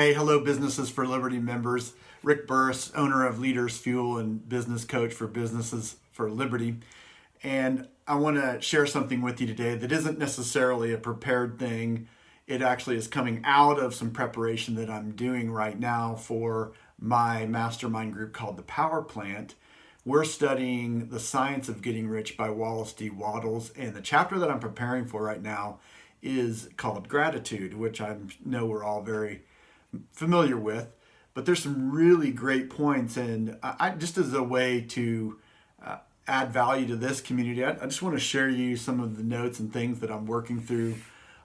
Hey, hello, Businesses for Liberty members. Rick Burris, owner of Leaders Fuel and business coach for Businesses for Liberty. And I want to share something with you today that isn't necessarily a prepared thing. It actually is coming out of some preparation that I'm doing right now for my mastermind group called The Power Plant. We're studying The Science of Getting Rich by Wallace D. Wattles, and the chapter that I'm preparing for right now is called Gratitude, which I know we're all very familiar with. But there's some really great points, and I just as a way to add value to this community, I just want to share you some of the notes and things that I'm working through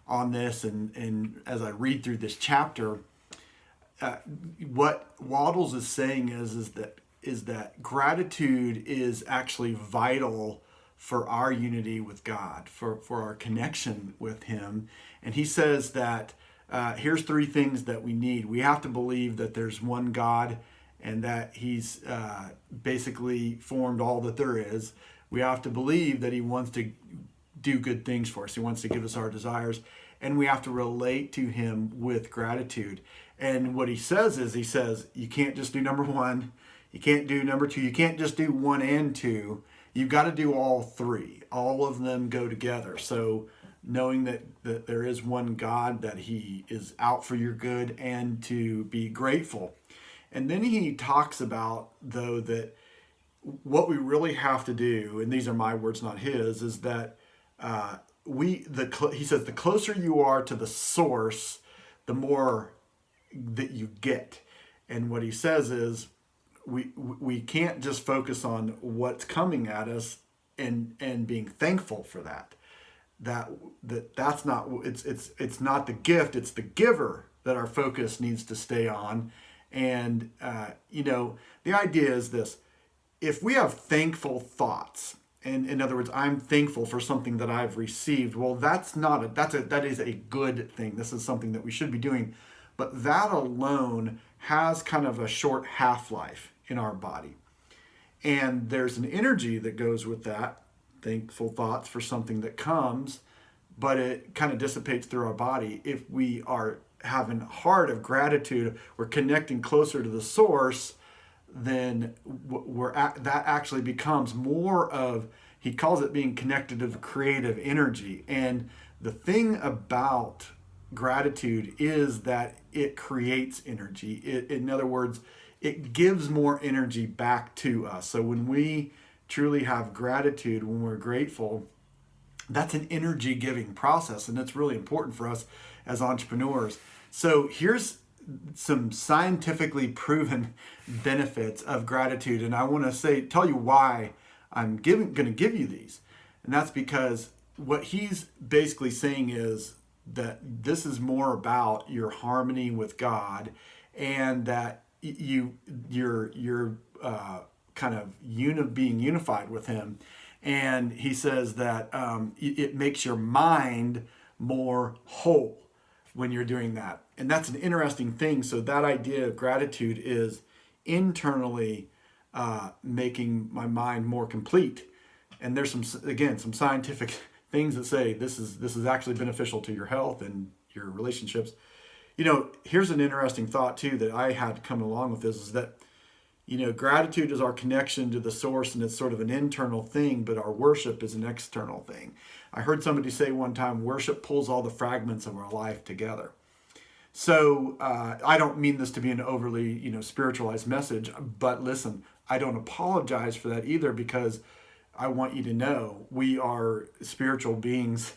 on this, and as I read through this chapter, what Wattles is saying is that gratitude is actually vital for our unity with God, for our connection with Him. And he says that here's three things that we need. We have to believe that there's one God and that He's basically formed all that there is. We have to believe that He wants to do good things for us. He wants to give us our desires. And we have to relate to Him with gratitude. And what he says is, you can't just do number one. You can't do number two. You can't just do one and two. You've got to do all three. All of them go together. So knowing that there is one God, that He is out for your good, and to be grateful. And then he talks about, though, that what we really have to do, and these are my words, not his, is that he says the closer you are to the source, the more that you get. And what he says is we can't just focus on what's coming at us and being thankful for that. That's not, it's not the gift, it's the giver that our focus needs to stay on. And the idea is this: if we have thankful thoughts, and in other words, I'm thankful for something that I've received, well, that is a good thing. This is something that we should be doing, but that alone has kind of a short half-life in our body. And there's an energy that goes with that, thankful thoughts for something that comes, but it kind of dissipates through our body. If we are having a heart of gratitude, we're connecting closer to the source, then that actually becomes more of, he calls it being connected to the creative energy. And the thing about gratitude is that it creates energy. In other words, it gives more energy back to us. So when we truly have gratitude, when we're grateful, that's an energy giving process, and it's really important for us as entrepreneurs. So here's some scientifically proven benefits of gratitude, and I want to tell you why I'm going to give you these. And that's because what he's basically saying is that this is more about your harmony with God, and that you're kind of being unified with Him. And he says that it makes your mind more whole when you're doing that. And that's an interesting thing. So that idea of gratitude is internally making my mind more complete. And there's some scientific things that say this is actually beneficial to your health and your relationships. Here's an interesting thought too that I had come along with this, is that gratitude is our connection to the source, and it's sort of an internal thing, but our worship is an external thing. I heard somebody say one time, worship pulls all the fragments of our life together. So I don't mean this to be an overly spiritualized message, but listen, I don't apologize for that either, because I want you to know we are spiritual beings,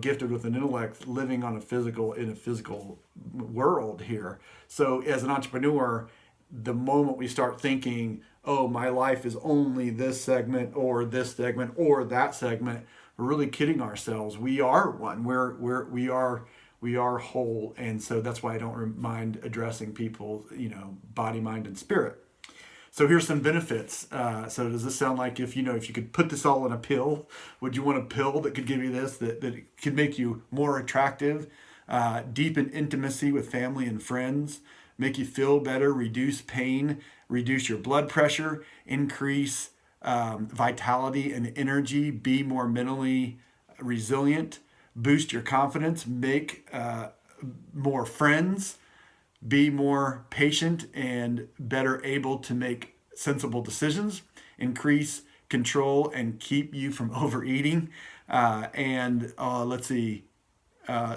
gifted with an intellect, living in a physical world here. So as an entrepreneur, the moment we start thinking, oh, my life is only this segment or that segment, we're really kidding ourselves. We are one. We are whole. And so that's why I don't mind addressing people's, body, mind, and spirit. So here's some benefits. So does this sound like if you could put this all in a pill, would you want a pill that could give you this, that could make you more attractive, deepen intimacy with family and friends, make you feel better, reduce pain, reduce your blood pressure, increase vitality and energy, be more mentally resilient, boost your confidence, make more friends, be more patient and better able to make sensible decisions, increase control, and keep you from overeating. Let's see.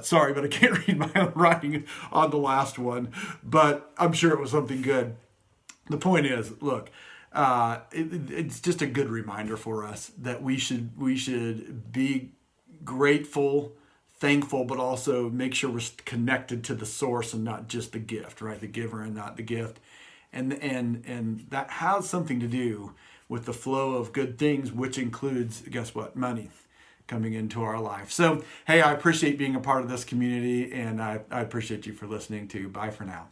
Sorry, but I can't read my own writing on the last one, but I'm sure it was something good. The point is, look, it's just a good reminder for us that we should be grateful, thankful, but also make sure we're connected to the source and not just the gift, right? The giver and not the gift, and that has something to do with the flow of good things, which includes, guess what, money coming into our life. So, hey, I appreciate being a part of this community, and I appreciate you for listening too. Bye for now.